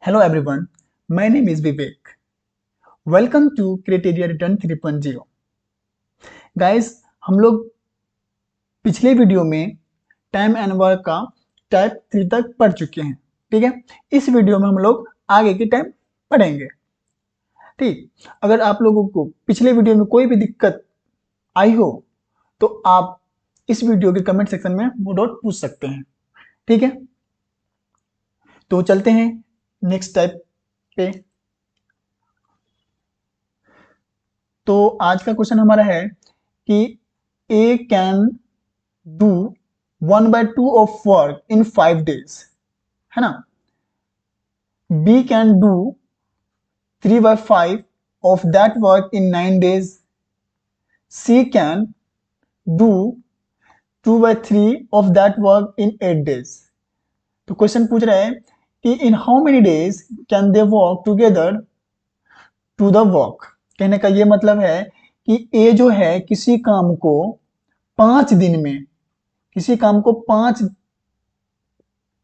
Hello everyone, my name is Vivek. Welcome to Criteria Return 3.0. Guys, हम लोग पिछले video में टाइम एंड वर्क का टाइप 3 तक पढ़ चुके हैं। ठीक है, इस वीडियो में हम लोग आगे की टाइप पढ़ेंगे। ठीक, अगर आप लोगों को पिछले वीडियो में कोई भी दिक्कत आई हो तो आप इस वीडियो के कमेंट सेक्शन में वो डाउट पूछ सकते हैं। ठीक है, तो चलते हैं नेक्स्ट टाइप पे। तो आज का क्वेश्चन हमारा है कि A can do 1/2 of work in 5 days, है ना। B can do 3/5 of that work in 9 days. C can do 2/3 of that work in 8 days. तो क्वेश्चन पूछ रहा है कि in how many days can they work together to the work. कहने का ये मतलब है कि ए जो है किसी काम को 5 दिन में, किसी काम को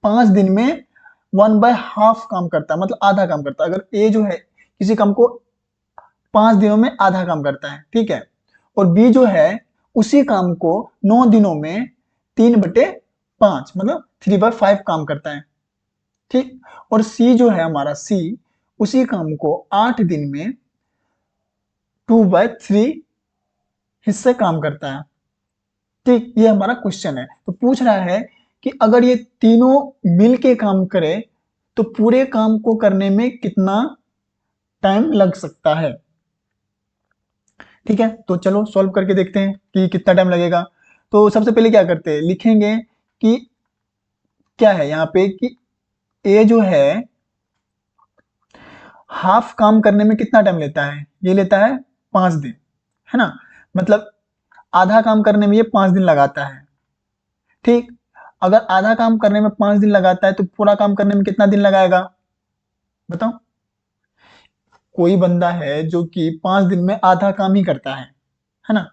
5 दिन में 1/2 काम करता है, मतलब आधा काम करता है। अगर ए जो है किसी काम को 5 दिनों में आधा काम करता है, ठीक है, और बी जो है उसी काम को 9 दिनों में 3/5 मतलब 3/5 काम करता है। ठीक, और सी जो है हमारा सी उसी काम को 8 दिन में 2/3 हिस्से काम करता है। ठीक, ये हमारा क्वेश्चन है। तो पूछ रहा है कि अगर ये तीनों मिलके काम करे तो पूरे काम को करने में कितना टाइम लग सकता है। ठीक है, तो चलो सॉल्व करके देखते हैं कि कितना टाइम लगेगा। तो सबसे पहले क्या करते हैं, लिखेंगे कि क्या है यहाँ पे कि ए जो है हाफ काम करने में कितना टाइम लेता है, ये लेता है 5 दिन, है ना। मतलब आधा काम करने में ये 5 दिन लगाता है। ठीक, अगर आधा काम करने में 5 दिन लगाता है तो पूरा काम करने में कितना दिन लगाएगा बताओ। कोई बंदा है जो कि 5 दिन में आधा काम ही करता है ना।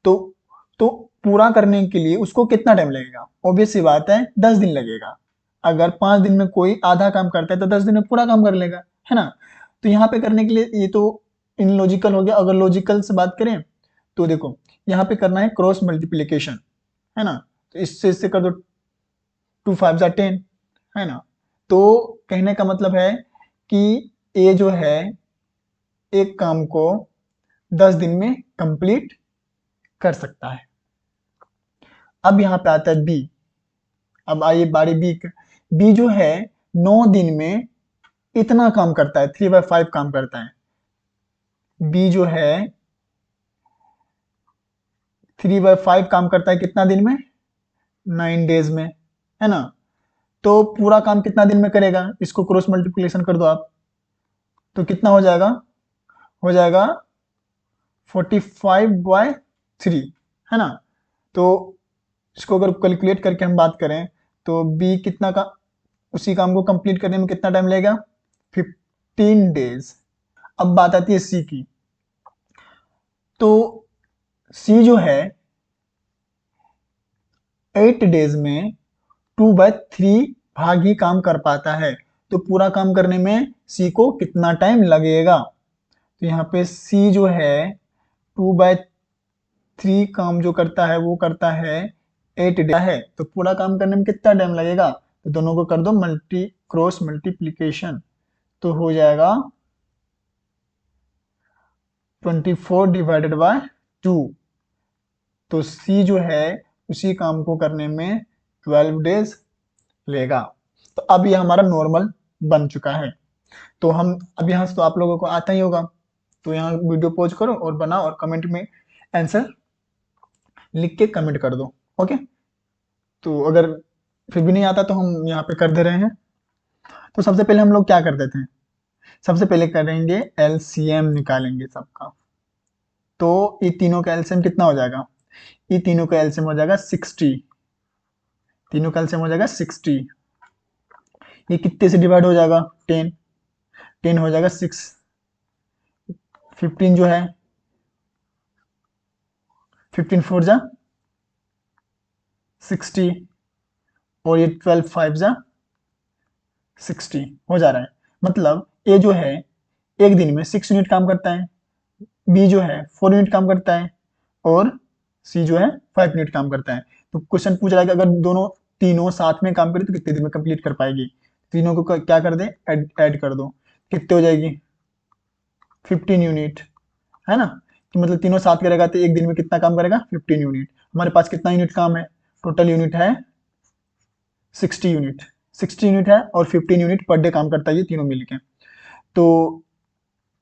तो तो पूरा करने के लिए उसको कितना टाइम लगेगा, ऑब्वियस सी बात है 10 दिन लगेगा। अगर 5 दिन में कोई आधा काम करता है तो 10 दिन में पूरा काम कर लेगा, है ना। तो यहाँ पे करने के लिए ये तो इनलॉजिकल हो गया। अगर लॉजिकल से बात करें तो देखो यहाँ पे करना है क्रॉस मल्टीप्लीकेशन, है ना। तो इससे कर दो 2 5 जा 10, है ना। तो कहने का मतलब है कि ए जो है एक काम को 10 दिन में कंप्लीट कर सकता है। अब यहाँ पे आता है बी। अब आइए बारी बी। बी जो है 9 दिन में इतना काम करता है, 3/5 काम करता है। बी जो है 3/5 काम करता है कितना दिन में, 9 डेज में, है ना। तो पूरा काम कितना दिन में करेगा, इसको क्रॉस मल्टीप्लिकेशन कर दो आप, तो कितना हो जाएगा, हो जाएगा 45/3, है ना। तो इसको अगर कैलकुलेट करके हम बात करें तो बी कितना का उसी काम को कंप्लीट करने में कितना टाइम लगेगा, 15 डेज। अब बात आती है सी की। तो सी जो है 8 डेज में 2/3 भाग ही काम कर पाता है। तो पूरा काम करने में सी को कितना टाइम लगेगा। तो यहाँ पे सी जो है 2/3 काम जो करता है वो करता है 8 डे है। तो पूरा काम करने में कितना टाइम लगेगा, तो दोनों को कर दो क्रॉस मल्टीप्लीकेशन, तो हो जाएगा 24/2। तो सी जो है उसी काम को करने में 12 डेज लेगा। तो अब ये हमारा नॉर्मल बन चुका है। तो हम अब यहाँ से तो आप लोगों को आता ही होगा, तो यहाँ वीडियो पॉज करो और बनाओ और कमेंट में आंसर लिख के कमेंट कर दो। ओके, तो अगर फिर भी नहीं आता तो हम यहाँ पे कर दे रहे हैं। तो सबसे पहले हम लोग क्या कर देते हैं, सबसे पहले करेंगे एलसीएम निकालेंगे सबका। तो ये तीनों का एलसीएम कितना हो जाएगा, ये तीनों का एलसीएम हो जाएगा 60। तीनों का एलसीएम हो जाएगा 60। ये कितने से डिवाइड हो जाएगा, 10। 10 हो जाएगा 6। 15 जो है 15 4 जा 60, और ये 12 5 जा 60 हो जा रहा है। मतलब ए जो है एक दिन में 6 यूनिट काम करता है, बी जो है 4 यूनिट काम करता है और सी जो है 5 यूनिट काम करता है। तो क्वेश्चन पूछ रहा है कि अगर दोनों तीनों साथ में काम करें तो कितने दिन में कंप्लीट कर पाएगी। तीनों को क्या कर दें, ऐड कर दो, कितने हो जाएगी 15 यूनिट, है ना। कि मतलब तीनों साथ करेगा तो एक दिन में कितना काम करेगा 15 यूनिट। हमारे पास कितना यूनिट काम है, टोटल यूनिट है 60 यूनिट, 60 यूनिट है और 15 यूनिट पर डे काम करता है ये तीनों मिलके। तो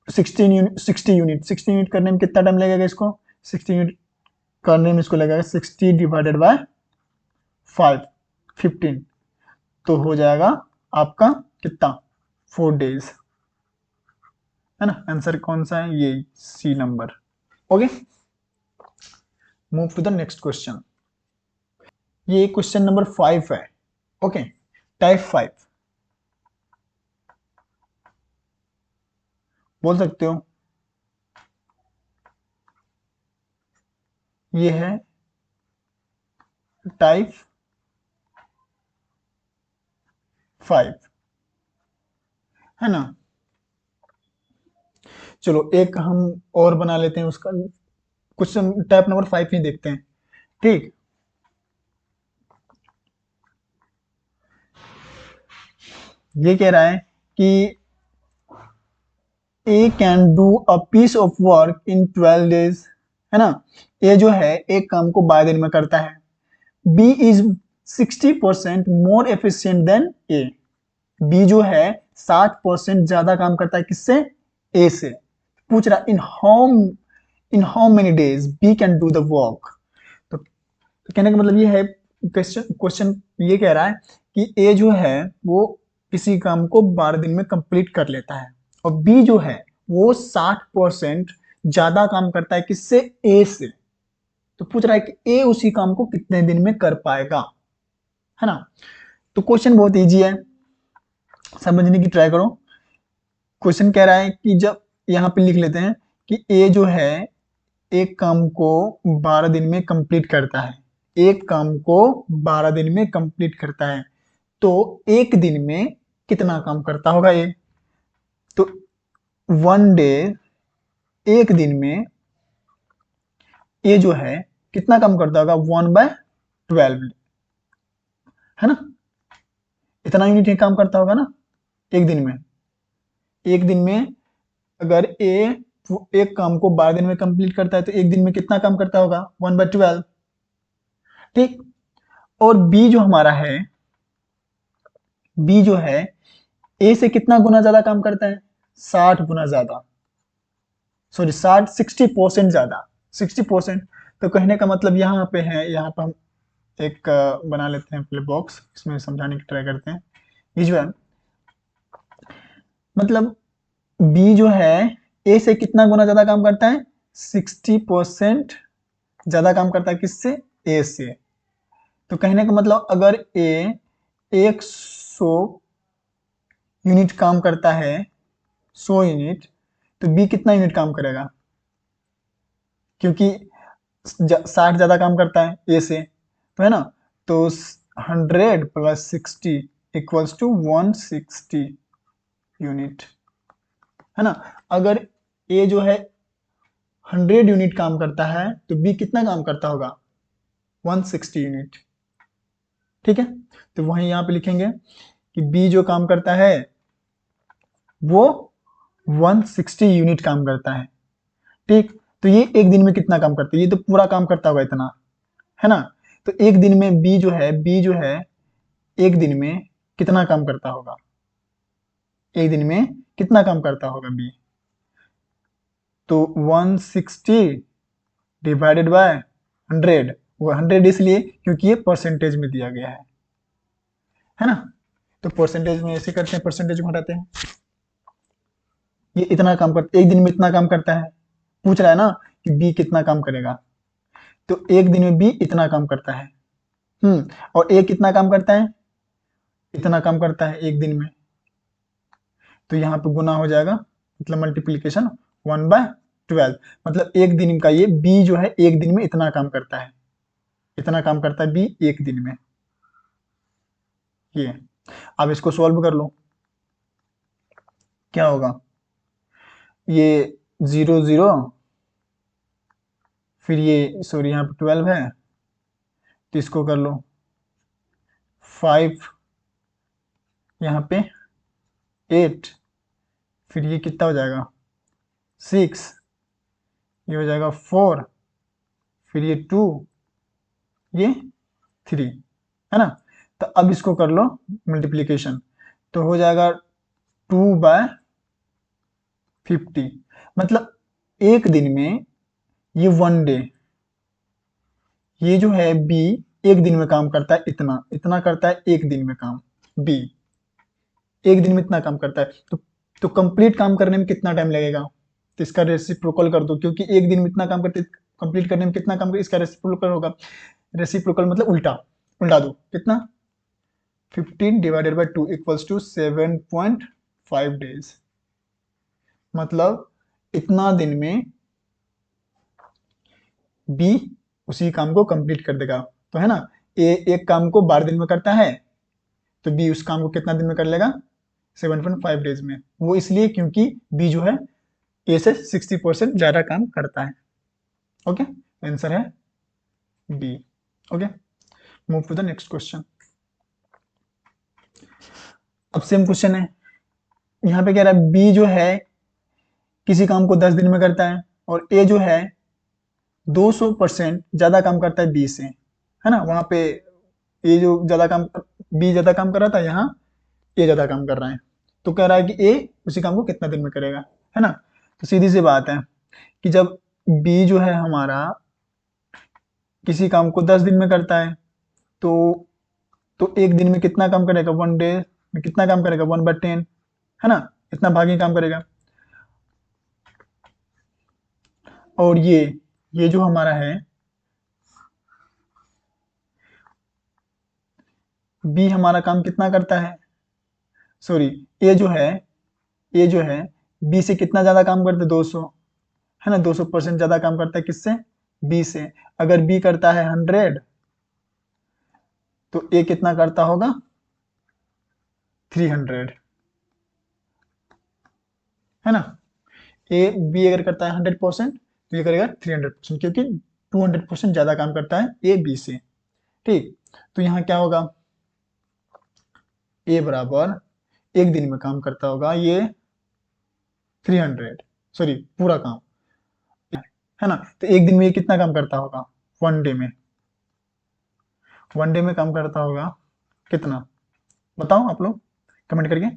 60 यूनिट करने में कितना टाइम लगेगा इसको, 60 यूनिट करने में इसको लगेगा 60 डिवाइडेड बाय 5, 15, तो हो जाएगा आपका कितना 4 डेज, है ना। आंसर कौन सा है, ये C number. Okay, move to the next question. ये क्वेश्चन नंबर 5 है। ओके, टाइप 5 बोल सकते हो। ये है टाइप 5, है ना। चलो एक हम और बना लेते हैं उसका, क्वेश्चन टाइप नंबर 5 ही देखते हैं, ठीक। ये कह रहा है कि A can do a piece of work in 12 days, है ना। ए जो है एक काम को 12 दिन में करता है। B is 60% more efficient than A, B जो है 60% ज्यादा काम करता है किससे, ए से। पूछ रहा in how many days B can do the work. तो कहने का मतलब ये है, क्वेश्चन ये कह रहा है कि ए जो है वो किसी काम को 12 दिन में कंप्लीट कर लेता है और बी जो है वो 60% ज्यादा काम करता है किससे, ए से। तो पूछ रहा है कि ए उसी काम को कितने दिन में कर पाएगा, है ना। तो क्वेश्चन बहुत इजी है, समझने की ट्राई करो। क्वेश्चन कह रहा है कि जब यहाँ पे लिख लेते हैं कि ए जो है एक काम को 12 दिन में कंप्लीट करता है, एक काम को 12 दिन में कंप्लीट करता है, तो एक दिन में कितना काम करता होगा ये। तो 1 डे, एक दिन में ये जो है कितना काम करता होगा 1/12, है ना। इतना यूनिट ही काम करता होगा ना एक दिन में। एक दिन में अगर ए एक काम को 12 दिन में कंप्लीट करता है तो एक दिन में कितना काम करता होगा 1/12, ठीक। और बी जो हमारा है, बी जो है ए से कितना गुना ज्यादा काम करता है, 60 गुना ज्यादा, सॉरी 60% ज्यादा, 60%। तो कहने का मतलब यहाँ पे है, यहाँ पे हम एक बना लेते हैं पहले बॉक्स, इसमें समझाने की ट्राई करते हैं विजुअल। मतलब बी जो है ए से कितना गुना ज्यादा काम करता है, 60% ज्यादा काम करता है किससे, ए से। तो कहने का मतलब अगर ए 100 यूनिट काम करता है, 100 यूनिट, तो बी कितना यूनिट काम करेगा, क्योंकि 60 ज्यादा काम करता है ए से, तो है ना। तो 100 + 60 = 160 यूनिट, है ना। अगर ए जो है 100 यूनिट काम करता है तो बी कितना काम करता होगा 160 यूनिट, ठीक है। तो वहीं यहाँ पे लिखेंगे कि बी जो काम करता है वो 160 यूनिट काम करता है, ठीक। तो ये एक दिन में कितना काम करता है, ये तो पूरा काम करता होगा इतना, है ना। तो एक दिन में बी जो है एक दिन में कितना काम करता होगा, एक दिन में कितना काम करता होगा बी। तो 160 डिवाइडेड बाय 100, वो 100 इसलिए क्योंकि ये परसेंटेज में दिया गया है ना। तो परसेंटेज में ऐसे करते हैं, परसेंटेज को हटाते हैं, ये इतना काम करता, एक दिन में इतना काम करता है। पूछ रहा है ना कि बी कितना काम करेगा, तो एक दिन में बी इतना काम करता है, और ए कितना काम करता है, इतना काम करता है एक दिन में। तो यहाँ पे गुना हो जाएगा, मतलब मल्टीप्लीकेशन 1/12, मतलब एक दिन का ये बी जो है एक दिन में इतना काम करता है, इतना काम करता है बी एक दिन में। ये अब इसको सॉल्व कर लो। क्या होगा, ये 0 0, फिर ये सॉरी यहाँ पे 12 है तो इसको कर लो 5, यहाँ पे 8, फिर ये कितना हो जाएगा 6, ये हो जाएगा 4, फिर ये 2, ये 3, है ना। तो अब इसको कर लो मल्टीप्लीकेशन, तो हो जाएगा 2/50, मतलब एक दिन में ये 1 डे, ये जो है बी एक दिन में काम करता है इतना, इतना करता है एक दिन में काम, बी एक दिन में इतना काम करता है। तो कंप्लीट काम करने में कितना टाइम लगेगा, तो इसका रेसिप्रोकल कर दो, क्योंकि एक दिन में इतना काम करते, कंप्लीट करने में कितना काम करते, इसका रेसिप्रोकल होगा। रेसिप्रोकल मतलब उल्टा, उल्टा दो, कितना 15 divided by 2 equals to 7.5 days, मतलब इतना दिन में बी उसी काम को कंप्लीट कर देगा। तो है ना, ए एक काम को 12 दिन में करता है, तो बी उस काम को कितना दिन में कर लेगा 7.5 डेज में। वो इसलिए क्योंकि बी जो है ए से 60% ज्यादा काम करता है। ओके, आंसर है B. Okay, move to the next question. अब सेम क्वेश्चन है, यहाँ पे कह रहा है बी जो है किसी काम को 10 दिन में करता है और ए जो है 200% ज्यादा काम करता है बी से, है ना। वहां पे ए जो ज्यादा काम, बी ज्यादा काम कर रहा था, यहाँ ए ज्यादा काम कर रहा है, तो कह रहा है कि ए उसी काम को कितना दिन में करेगा, है ना। तो सीधी सी बात है कि जब बी जो है हमारा किसी काम को 10 दिन में करता है, तो एक दिन में कितना काम करेगा, 1 डे में कितना काम करेगा 1/10, है ना, इतना भागी काम करेगा। और ये जो हमारा है बी हमारा काम कितना करता है, सॉरी ए जो है बी से कितना ज्यादा काम करता है 200, है ना, 200% ज्यादा काम करता है किससे, बी से। अगर बी करता है 100 तो ए कितना करता होगा 300, है ना। ए बी अगर करता है 100% तो ये करेगा 300%, क्योंकि 200% ज्यादा काम करता है ए बी से। ठीक, तो यहाँ क्या होगा, ए बराबर एक दिन में काम करता होगा ये 300, सॉरी पूरा काम, है ना। तो एक दिन में ये कितना काम करता होगा 1 डे में, 1 डे में काम करता होगा कितना, बताओ आप लोग कमेंट करके।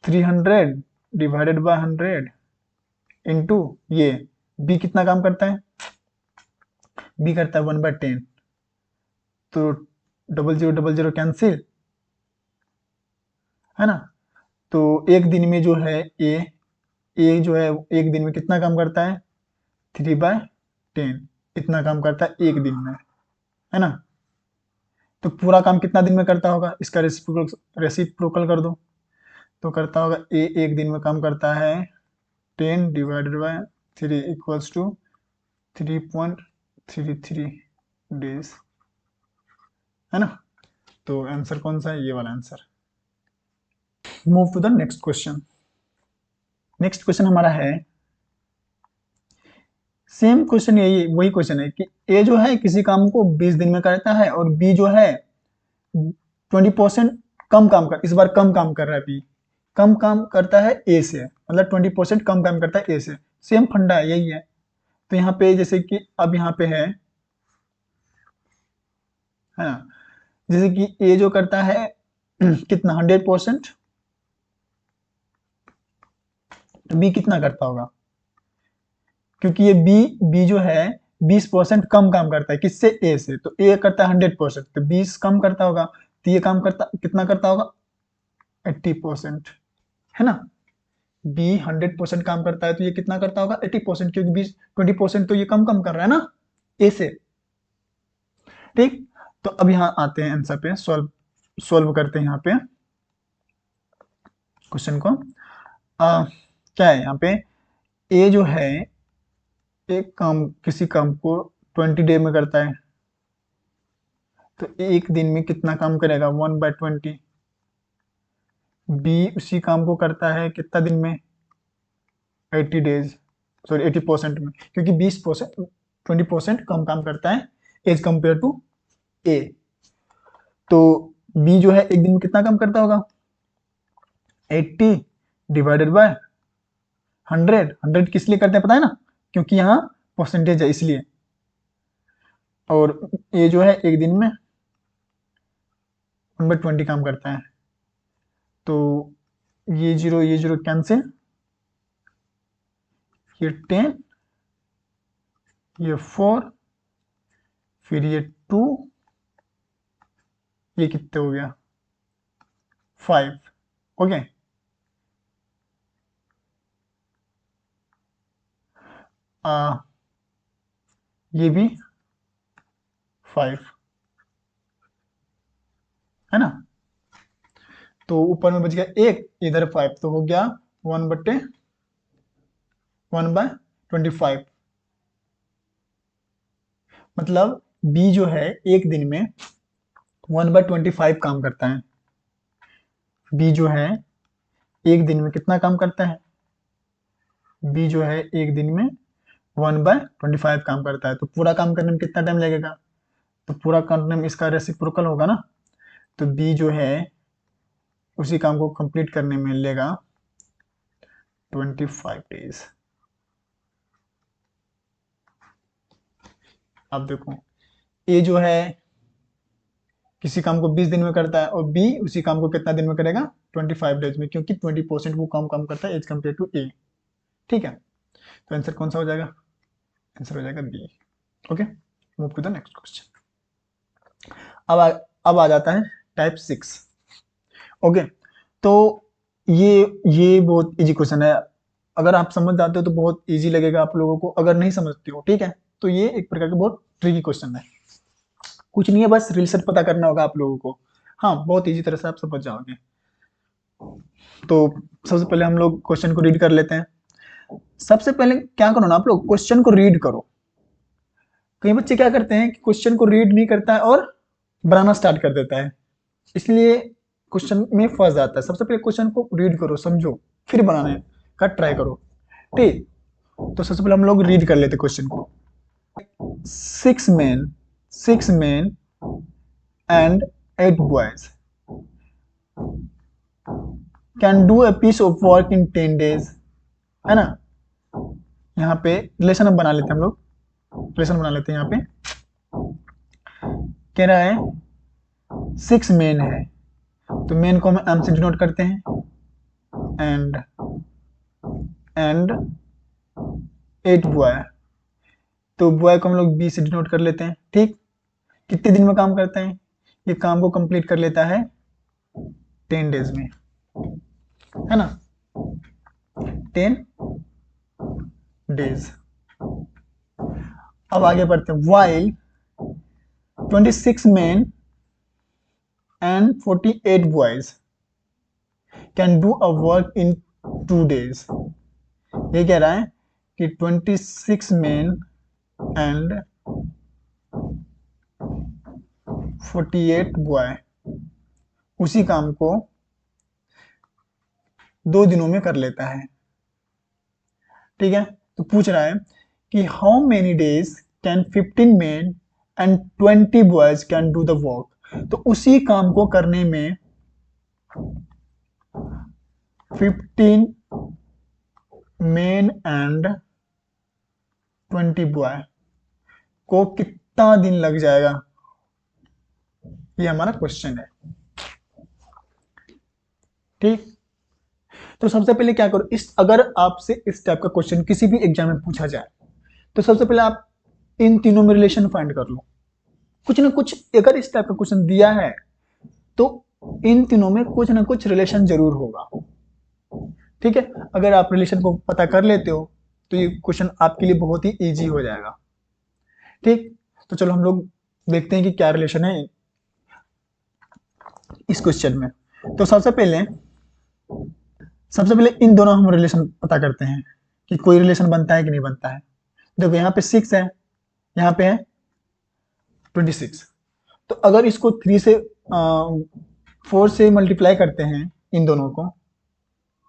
300 डिवाइडेड बाय 100 इंटू ये बी कितना काम करता है, बी करता है 1/10, तो 0000 कैंसिल, है ना। तो एक दिन में जो है ए जो है एक दिन में कितना काम करता है 3/10, इतना काम करता है एक दिन में, है ना। तो पूरा काम कितना दिन में करता होगा, इसका रेसिप्रोकल कर दो, तो करता होगा ए एक दिन में काम करता है 10 divided by 3 equals to 3.33 days, है ना। तो आंसर कौन सा है, ये वाला answer. Move to the next question. Next question हमारा है, सेम क्वेश्चन, यही वही क्वेश्चन है कि ए जो है किसी काम को 20 दिन में करता है और बी जो है 20% कम काम कर, इस बार कम काम कर रहा है बी, कम काम करता है ए से, मतलब 20% कम काम करता है ए से। सेम फंडा है, यही है। तो यहाँ पे जैसे कि अब यहाँ पे है ना, जैसे कि ए जो करता है कितना 100%, तो बी कितना करता होगा, क्योंकि ये बी जो है 20% कम काम करता है किससे, ए से, तो ए करता है 100%, तो 20 कम करता होगा, तो ये काम करता कितना करता होगा 80%, है ना। बी 100% काम करता है तो ये कितना करता होगा 80%, क्योंकि 20% तो ये कम कम कर रहा है ना ए से। ठीक, तो अब यहाँ आते हैं आंसर पे, सॉल्व करते हैं यहाँ पे क्वेश्चन को। क्या है यहाँ पे, ए जो है एक काम किसी काम को 20 डे में करता है, तो एक दिन में कितना काम करेगा 1/20, बी उसी काम को करता है कितना दिन में, 80 डेज, सॉरी 80% में, क्योंकि 20% 20% कम काम करता है एज कंपेयर टू ए। तो बी जो है एक दिन में कितना काम करता होगा, 80 डिवाइडेड बाय 100 किस लिए करते हैं पता है ना, क्योंकि यहाँ परसेंटेज है इसलिए। और ये जो है एक दिन में 1/20 काम करता है। तो ये जीरो कैंसिल, ये 10, ये 4, फिर ये 2, ये कितने हो गया 5। ओके, ये भी 5 है ना। तो ऊपर में बच गया एक, इधर 5, तो हो गया 1/25। मतलब बी जो है एक दिन में 1/25 काम करता है। बी जो है एक दिन में कितना काम करता है, बी जो है एक दिन में 1/25 काम करता है। तो पूरा काम करने में कितना टाइम लगेगा, तो पूरा करने में इसका रेसिप्रोकल होगा ना। तो बी जो है उसी काम को कंप्लीट करने में लेगा 25 डेज। अब देखो ए जो है किसी काम को 20 दिन में करता है और बी उसी काम को कितना दिन में करेगा, 25 डेज में, क्योंकि 20% वो काम करता है एज कम्पेयर टू ए। ठीक है, तो आंसर कौन सा हो जाएगा, आंसर हो जाएगा B. Okay, move to the next question. अब आ जाता है टाइप 6। ओके, तो ये बहुत इजी क्वेश्चन है। अगर आप समझ जाते हो तो बहुत इजी लगेगा आप लोगों को, अगर नहीं समझते हो ठीक है तो ये एक प्रकार का बहुत ट्रिकी क्वेश्चन है। कुछ नहीं है, बस रिलेशन पता करना होगा आप लोगों को। हाँ, बहुत इजी तरह से आप समझ जाओगे। तो सबसे पहले हम लोग क्वेश्चन को रीड कर लेते हैं। सबसे पहले क्या करो ना, आप लोग क्वेश्चन को रीड करो। कई बच्चे क्या करते हैं कि क्वेश्चन को रीड नहीं करता है और बनाना स्टार्ट कर देता है, इसलिए क्वेश्चन में फंस जाता है। सबसे पहले क्वेश्चन को रीड करो, समझो, फिर बनाने का ट्राई करो। ठीक, तो सबसे पहले हम लोग रीड कर लेते क्वेश्चन को। 6 men and 8 boys can do a piece of work in 10 days, है ना। यहाँ पे रिलेशन हम बना लेते हैं, हम लोग रिलेशन बना लेते हैं। यहाँ पे कह रहा है 6 मेन है, तो मेन को हम एम से डिनोट करते हैं, एंड 8 बॉय, तो बॉय को हम लोग बी से डिनोट कर लेते हैं। ठीक, कितने दिन में काम करते हैं, ये काम को कंप्लीट कर लेता है 10 डेज में, है ना, 10 डेज। अब आगे बढ़ते हैं। While 26 men and 48 boys can do a work in 2 days, ये कह रहा है कि 26 men and 48 boy उसी काम को 2 दिनों में कर लेता है। ठीक है, तो पूछ रहा है कि how many days can 15 men and 20 boys can do the work, तो उसी काम को करने में 15 men and 20 boy को कितना दिन लग जाएगा, ये हमारा क्वेश्चन है। ठीक, तो सबसे पहले क्या करो, इस अगर आपसे इस टाइप का क्वेश्चन किसी भी एग्जाम में पूछा जाए तो सबसे पहले आप इन तीनों में रिलेशन फाइंड कर लो। कुछ ना कुछ अगर इस टाइप का क्वेश्चन दिया है तो इन तीनों में कुछ ना कुछ रिलेशन जरूर होगा। ठीक है, अगर आप रिलेशन को पता कर लेते हो तो ये क्वेश्चन आपके लिए बहुत ही इजी हो जाएगा। ठीक, तो चलो हम लोग देखते हैं कि क्या रिलेशन है इस क्वेश्चन में। तो सबसे पहले इन दोनों हम रिलेशन पता करते हैं कि कोई रिलेशन बनता है कि नहीं बनता है। देखो यहाँ पे 6 है, यहाँ पे है 26, तो अगर इसको 4 से मल्टीप्लाई करते हैं इन दोनों को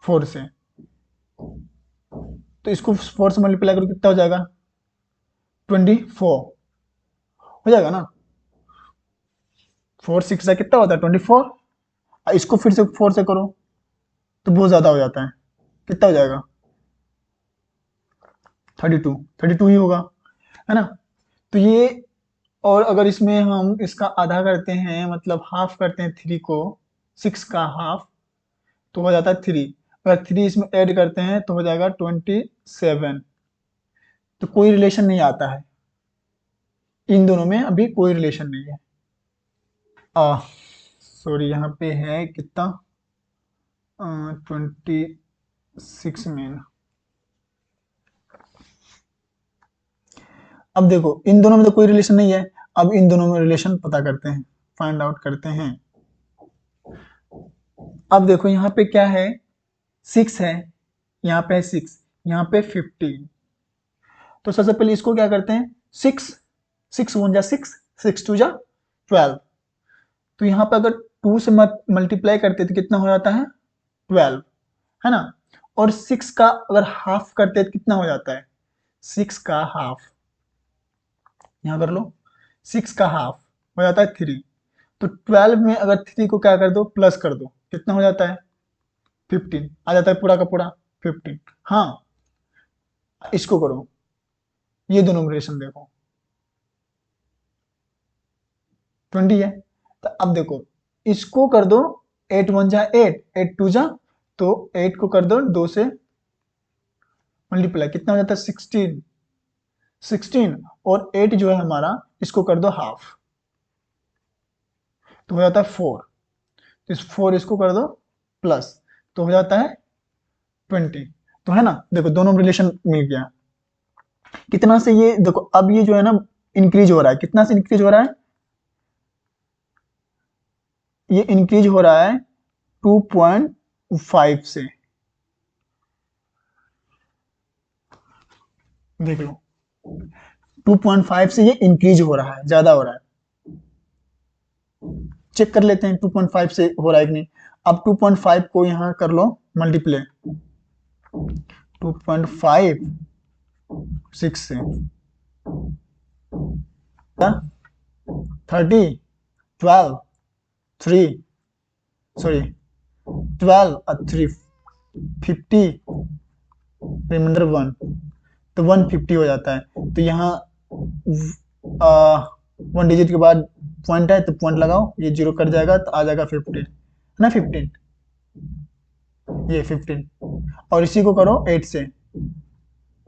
4 से, तो इसको 4 से मल्टीप्लाई करो कितना हो जाएगा 24 हो जाएगा ना। 4 6 कितना होता है 24। इसको फिर से 4 से करो तो बहुत ज्यादा हो जाता है, कितना हो जाएगा 32 ही होगा, है ना। तो ये, और अगर इसमें हम इसका आधा करते हैं मतलब हाफ करते हैं 3 को, 6 का हाफ तो हो जाता है 3। अगर 3 इसमें ऐड करते हैं तो हो जाएगा 27। तो कोई रिलेशन नहीं आता है, इन दोनों में अभी कोई रिलेशन नहीं है। सॉरी यहाँ पे है कितना 26 में। अब देखो इन दोनों में तो कोई रिलेशन नहीं है, अब इन दोनों में रिलेशन पता करते हैं, फाइंड आउट करते हैं। अब देखो यहाँ पे क्या है 6 है, यहाँ पे 6, यहाँ पे 15। तो सबसे पहले इसको क्या करते हैं 6 6 1 जा 6 6 2 जा 12। तो यहाँ पे अगर 2 से मल्टीप्लाई करते तो कितना हो जाता है 12, है ना। और 6 का अगर हाफ करते तो कितना हो जाता है 6 का हाफ, यहाँ कर लो 6 का हाफ हो जाता है 3। तो 12 में अगर 3 को क्या कर दो प्लस कर दो कितना हो जाता है 15 आ जाता है पूरा का पूरा 15। हाँ इसको करो, ये दोनों में रिलेशन देखो 20 है। तो अब देखो इसको कर दो 8 1 जा 8 8 2 जा, तो 8 को कर दो 2 से मल्टीप्लाई कितना हो जाता है 16 16। और 8 जो है हमारा इसको कर दो हाफ तो हो जाता है 4। तो इस 4 इसको कर दो प्लस तो हो जाता है 20। तो है ना, देखो दोनों में रिलेशन मिल गया। कितना से ये देखो अब ये जो है ना इंक्रीज हो रहा है, कितना से इंक्रीज हो रहा है, ये इंक्रीज हो रहा है 2.5 से, देख लो 2.5 से ये इंक्रीज हो रहा है, ज्यादा हो रहा है। चेक कर लेते हैं 2.5 से हो रहा है कि नहीं। अब 2.5 को यहां कर लो मल्टीप्लाई 2.5 6 से 30 12 3 सॉरी 12 और 3 50 रिमाइंडर 1, तो 150 हो जाता है। तो यहाँ 1 डिजिट के बाद पॉइंट है तो पॉइंट लगाओ, ये जीरो कट जाएगा तो आ जाएगा 15, है ना 15, ये 15। और इसी को करो 8 से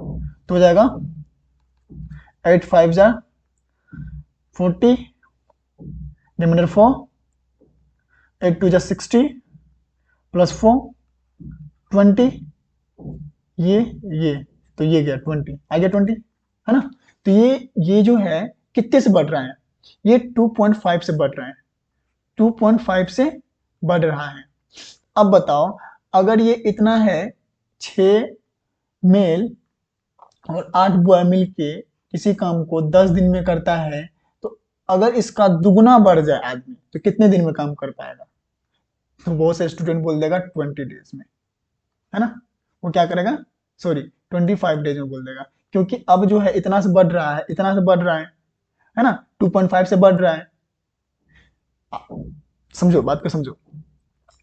तो हो जाएगा 8 5 जा 40 रिमाइंडर 4 8 2 जा 60 प्लस 4 20, ये तो ये गया 20 आ गया 20, है ना। तो ये जो है कितने से बढ़ रहा है, ये 2.5 से बढ़ रहा है, 2.5 से बढ़ रहा है। अब बताओ अगर ये इतना है 6 मेल और 8 बॉय मिलके किसी काम को 10 दिन में करता है, तो अगर इसका दुगुना बढ़ जाए आदमी तो कितने दिन में काम कर पाएगा। तो बहुत से स्टूडेंट बोल देगा 20 डेज में, है ना। वो क्या करेगा सॉरी 25 डेज में बोल देगा, क्योंकि अब जो है इतना से बढ़ रहा है, इतना से बढ़ रहा है ना, 2.5 से बढ़ रहा है। समझो बात को समझो।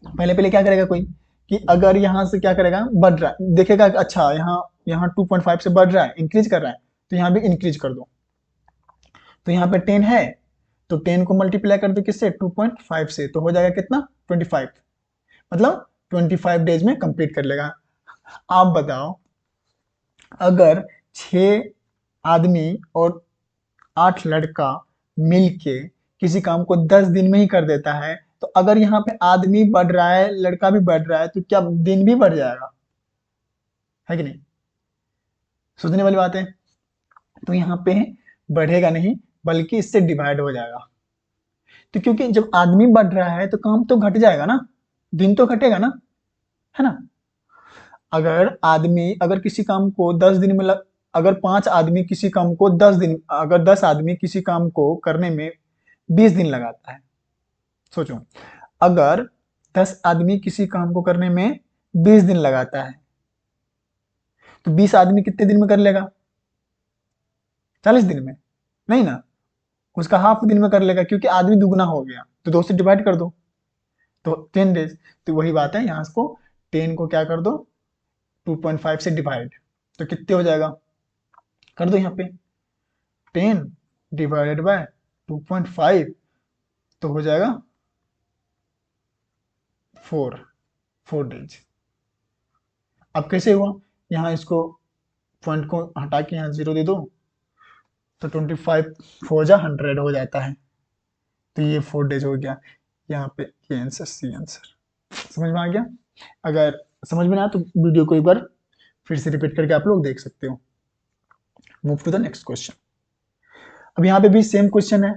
पहले पहले क्या करेगा कोई कि अगर यहां से क्या करेगा बढ़ रहा है, देखेगा कि अच्छा यहाँ यहाँ 2.5 से बढ़ रहा है इंक्रीज कर रहा है, तो यहाँ भी इंक्रीज कर दो। तो यहाँ पे 10 है तो 10 को मल्टीप्लाई कर दो किससे 2.5 से, तो हो जाएगा कितना 25, मतलब 25 डेज में कंप्लीट कर लेगा। आप बताओ अगर 6 आदमी और 8 लड़का मिलके किसी काम को 10 दिन में ही कर देता है, तो अगर यहाँ पे आदमी बढ़ रहा है लड़का भी बढ़ रहा है तो क्या दिन भी बढ़ जाएगा, है कि नहीं। सोचने वाली बात है। तो यहाँ पे बढ़ेगा नहीं बल्कि इससे डिवाइड हो जाएगा। तो क्योंकि जब आदमी बढ़ रहा है तो काम तो घट जाएगा ना, दिन तो घटेगा ना, है ना। अगर किसी काम को 10 दिन में अगर 5 आदमी किसी काम को 10 दिन, अगर 10 आदमी किसी काम को करने में 20 दिन लगाता है, सोचो अगर 10 आदमी किसी काम को करने में 20 दिन लगाता है, तो 20 आदमी कितने दिन में कर लेगा? 40 दिन में? नहीं ना, उसका हाफ दिन में कर लेगा, क्योंकि आदमी दुगना हो गया, तो 2 से डिवाइड कर दो, तो 10 डेज। तो वही बात है, यहाँ को 10 को क्या कर दो, 2.5 से डिवाइड, तो कितने हो जाएगा, कर दो यहाँ पे 10 डिवाइडेड बाय 2.5, तो हो जाएगा 4 डेज। अब कैसे हुआ, यहाँ इसको पॉइंट को हटा के यहाँ 0 दे दो, तो 25 4 जा 100 हो जाता है, तो ये 4 डेज हो गया। यहाँ पे ये आंसर, सी आंसर। समझ में आ गया? अगर समझ में ना आया तो वीडियो को एक बार फिर से रिपीट करके आप लोग देख सकते हो। Move to the next question. अब यहाँ पे भी सेम क्वेश्चन है।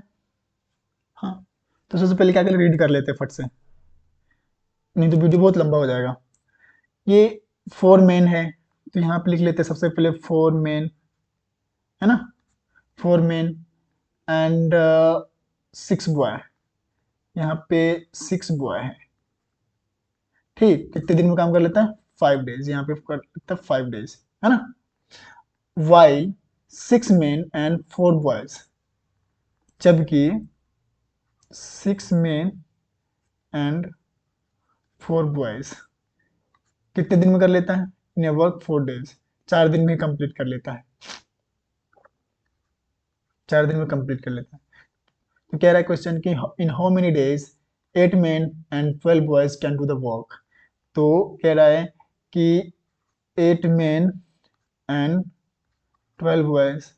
हाँ, तो सबसे पहले क्या कर रीड कर लेते हैं फट से, नहीं तो वीडियो बहुत लंबा हो जाएगा। ये 4 मेन है, तो यहाँ पे लिख लेते हैं सबसे पहले 4 मेन, है ना, 4 मेन एंड 6 बॉय, यहाँ पे 6 बॉय है। ठीक, कितने दिन में काम कर लेता है? 5 डेज, यहाँ पे कर लेता है 5 डेज, है ना। वाई 6 मेन एंड 4 बॉयज, जबकि 6 मेन एंड 4 बॉयज कितने दिन में कर लेता है? इन वर्क 4 डेज, 4 दिन में कंप्लीट कर लेता है, 4 दिन में कंप्लीट कर लेता है। तो कह रहा है क्वेश्चन कि in how many days 8 main and 12 boys can do the work. तो कह रहा है कि 8 मेन एंड 12 बॉयज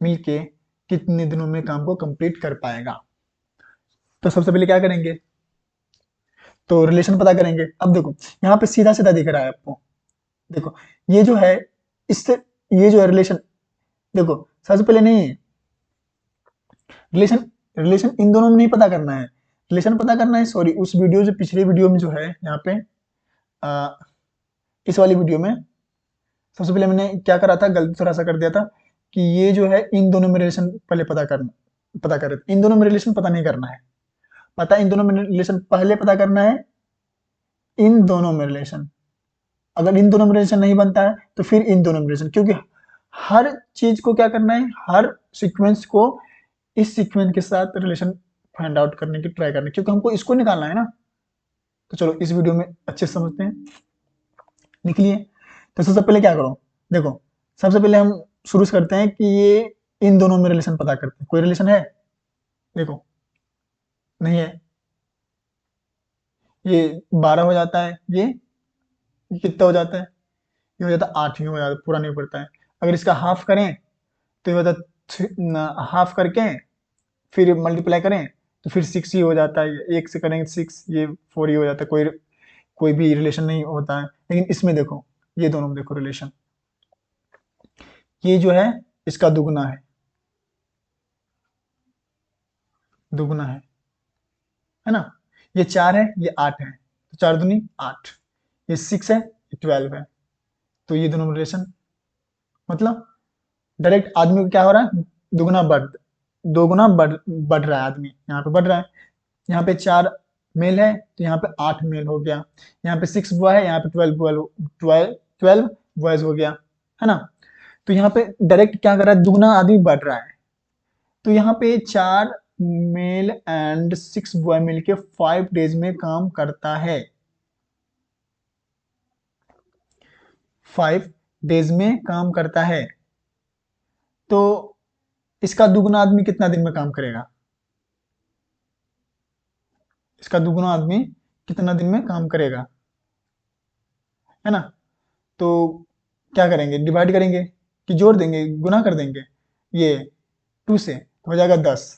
मिलके कितने दिनों में काम को कंप्लीट कर पाएगा। तो सबसे पहले क्या करेंगे, तो रिलेशन पता करेंगे। अब देखो यहाँ पे सीधा सीधा दिख रहा है आपको, देखो ये जो है इससे, ये जो है रिलेशन, देखो सबसे पहले नहीं, रिलेशन रिलेशन इन दोनों में नहीं पता करना है, रिलेशन पता करना है, सॉरी उस वीडियो जो पिछले वीडियो में जो है यहाँ पे इस वाली वीडियो में सबसे पहले मैंने क्या करा था, गलती थोड़ा सा कर दिया था कि ये जो है इन दोनों में रिलेशन पहले पता कर, इन दोनों में रिलेशन पता नहीं करना है, पता इन दोनों में रिलेशन पहले पता करना है, इन दोनों में रिलेशन, अगर इन दोनों में रिलेशन नहीं बनता है तो फिर इन दोनों में रिलेशन, क्योंकि हर चीज को क्या करना है, हर सीक्वेंस को इस सीक्वेंस के साथ रिलेशन फाइंड आउट करने की ट्राई करना है, क्योंकि हमको इसको निकालना है ना। तो चलो इस वीडियो में अच्छे से समझते हैं, निकलिए। तो सबसे पहले क्या करो, देखो सबसे पहले हम शुरू से करते हैं कि ये इन दोनों में रिलेशन पता करते हैं, कोई रिलेशन है? देखो नहीं है, ये 12 हो जाता है, ये कितना हो जाता है, ये हो जाता है 8 ही हो जाता है, पूरा नहीं पड़ता है। अगर इसका हाफ करें तो ये होता है, हाफ करके फिर मल्टीप्लाई करें तो फिर 6 ही हो जाता है, एक से करेंगे 6, ये 4 ही हो जाता है, कोई कोई भी रिलेशन नहीं होता है। लेकिन इसमें देखो, ये दोनों में देखो रिलेशन, ये जो है इसका दुगना है, दुगना है ना, ये 4 है, ये 8 है, तो 4 दूनी 8, ये 6 है, ये 12 है, तो ये दोनों में रिलेशन, मतलब डायरेक्ट आदमी को क्या हो रहा है, दुगना बढ़, दोगुना बढ़ रहा है, आदमी यहाँ पे बढ़ रहा है। यहाँ पे 4 मेल है तो यहाँ पे 8 मेल हो गया, यहाँ पे 6 बॉय है, यहाँ पे 12 बॉयज हो गया, है ना। तो यहाँ पे डायरेक्ट क्या कर रहा है, दुगना आदमी बढ़ रहा है, तो यहाँ पे 4 मेल एंड 6 बॉय मिलके 5 डेज में काम करता है, 5 डेज में काम करता है। तो इसका दुगना आदमी कितना दिन में काम करेगा, इसका दुगना आदमी कितना दिन में काम करेगा, है ना। तो क्या करेंगे, डिवाइड करेंगे कि जोड़ देंगे, गुना कर देंगे, ये 2 से तो हो जाएगा 10,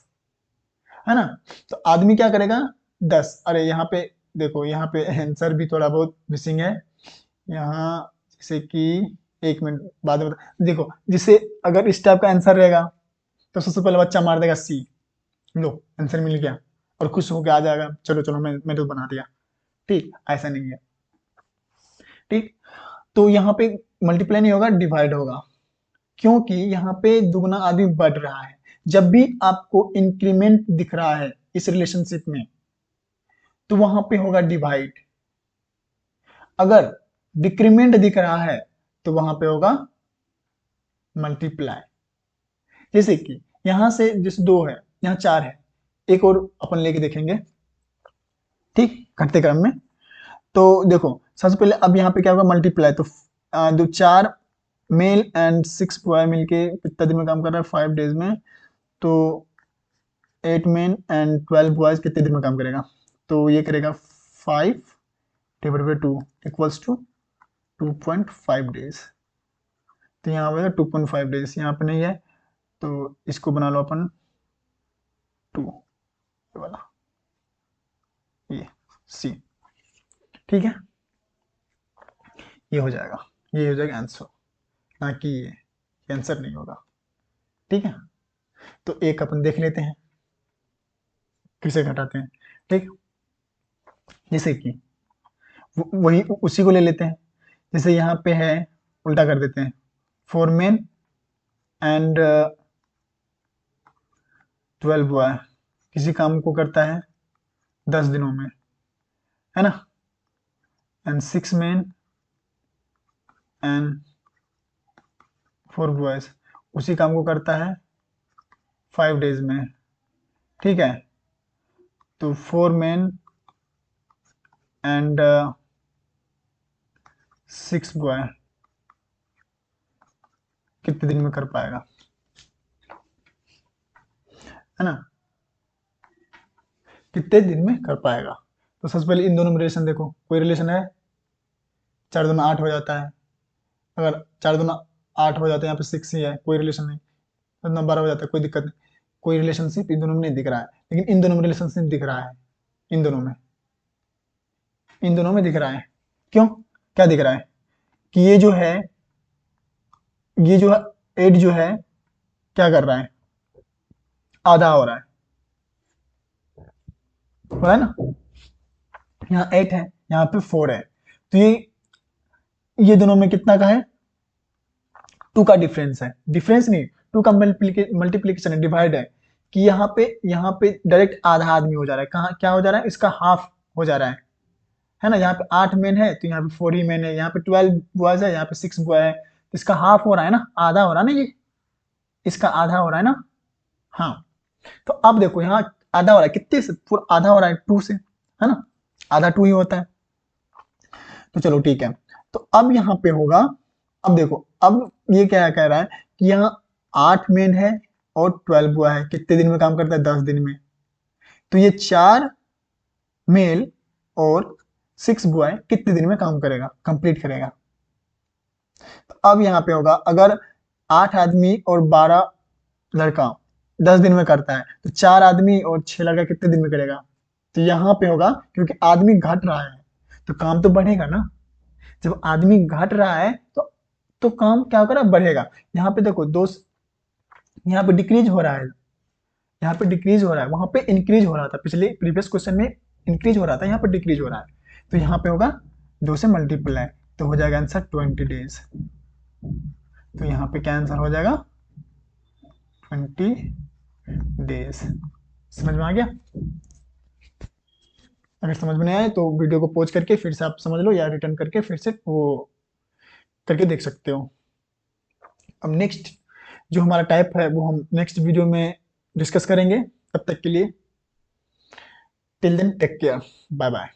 है ना। तो आदमी क्या करेगा, 10, अरे यहाँ पे देखो, यहाँ पे आंसर भी थोड़ा बहुत मिसिंग है, यहाँ जैसे कि 1 मिनट बाद में देखो, जिससे अगर इस टाइप का आंसर रहेगा तो सबसे पहले बच्चा मार देगा सी, लो आंसर मिल गया, और खुश होकर आ जाएगा, चलो चलो मैं तो बना दिया। ठीक, ऐसा नहीं है। ठीक, तो यहाँ पे मल्टीप्लाई नहीं होगा, डिवाइड होगा, क्योंकि यहाँ पे दुगना आदमी बढ़ रहा है। जब भी आपको इंक्रीमेंट दिख रहा है इस रिलेशनशिप में, तो वहां पे होगा डिवाइड। अगर डिक्रीमेंट दिख रहा है तो वहां पे होगा मल्टीप्लाई। जैसे कि यहां से जिस 2 है, यहाँ 4 है, एक और अपन लेके देखेंगे, ठीक, घटते क्रम में। तो देखो सबसे पहले अब यहाँ पे क्या होगा, मल्टीप्लाई। तो जो 4 मेल एंड 6 बॉय मिलके कितना दिन में काम कर रहा है, 5 डेज में। तो 8 मेन एंड 12 बॉयज कितने दिन में काम करेगा, तो ये करेगा 5 divided by 2 equals to 2.5 days. तो यहाँ होगा 2.5 डेज, यहाँ पे नहीं है तो इसको बना लो अपन 2 वाला, ये सी, ठीक है, ये हो जाएगा, ये हो जाएगा आंसर, ना कि ये आंसर नहीं होगा, ठीक है। तो एक अपन देख लेते हैं किसे घटाते हैं, ठीक। जैसे कि वही उसी को ले लेते हैं, जैसे यहाँ पे है, उल्टा कर देते हैं, 4 मेन एंड 12 बॉय किसी काम को करता है 10 दिनों में, है ना, एंड 6 मेन एंड 4 बॉयज उसी काम को करता है 5 डेज में, ठीक है। तो 4 मेन एंड 6 बॉय कितने दिन में कर पाएगा, है ना, कितने दिन में कर पाएगा। तो सबसे पहले इन दोनों में रिलेशन देखो, कोई रिलेशन है, 4 दूना 8 हो जाता है, अगर 4 दूना 8 हो जाता है, यहाँ पे 6 ही है, कोई रिलेशन नहीं, 12 हो जाता है, कोई दिक्कत नहीं, कोई रिलेशनशिप इन दोनों में नहीं दिख रहा है। लेकिन इन दोनों में रिलेशनशिप दिख रहा है, इन दोनों में, इन दोनों में दिख रहा है। क्यों, क्या दिख रहा है कि ये जो है, ये जो है 8 जो है क्या कर रहा है, आधा हो रहा है ना, यहाँ 8 है, यहाँ पे 4 है, तो ये दोनों में कितना का है, 2 का डिफरेंस है, डिफरेंस नहीं, 2 का मल्टीप्लीकेशन है, डिवाइड है, कि यहाँ पे डायरेक्ट आधा आदमी हो जा रहा है, कहाँ क्या हो जा रहा है, इसका हाफ हो जा रहा है ना। यहाँ पे 8 मेन है तो यहाँ पे 4 ही मेन है, यहाँ पे 12 बॉयज है, यहाँ पे 6 बॉय है, तो इसका हाफ हो रहा है ना, आधा हो रहा है ना, ये इसका आधा हो रहा है ना। हाँ, तो अब देखो यहाँ आधा हो रहा है, कितने से, पूरा आधा हो रहा है 2 से, है ना, आधा 2 ही होता है। तो चलो ठीक है, तो अब यहाँ पे होगा, अब देखो अब ये क्या कह रहा है कि यहाँ 8 मेन है और 12 बॉय है, कितने दिन में काम करता है, 10 दिन में। तो ये 4 मेल और 6 बॉय कितने दिन में काम करेगा, कंप्लीट करेगा। तो अब यहाँ पे होगा, अगर 8 आदमी और 12 लड़का 10 दिन में करता है, तो 4 आदमी और 6 लड़का कितने दिन में करेगा। तो यहाँ पे होगा, क्योंकि आदमी घट रहा है तो काम तो बढ़ेगा ना, जब आदमी घट रहा है तो काम क्या होगा, बढ़ेगा। यहाँ पे देखो दोस्त, यहाँ पे डिक्रीज हो रहा है, यहाँ पे डिक्रीज हो रहा है, वहां पे इंक्रीज हो रहा था, पिछले प्रीवियस क्वेश्चन में इंक्रीज हो रहा था, यहाँ पे डिक्रीज हो रहा है, तो यहाँ पे होगा 2 से मल्टीप्लाई, तो हो जाएगा आंसर 20 डेज। तो यहाँ पे क्या आंसर हो जाएगा, 20 डेज। समझ में आ गया, अगर समझ में नहीं आए तो वीडियो को पॉज करके फिर से आप समझ लो, या रिटर्न करके फिर से वो करके देख सकते हो। अब नेक्स्ट जो हमारा टाइप है वो हम नेक्स्ट वीडियो में डिस्कस करेंगे, तब तक के लिए till then take care, bye bye.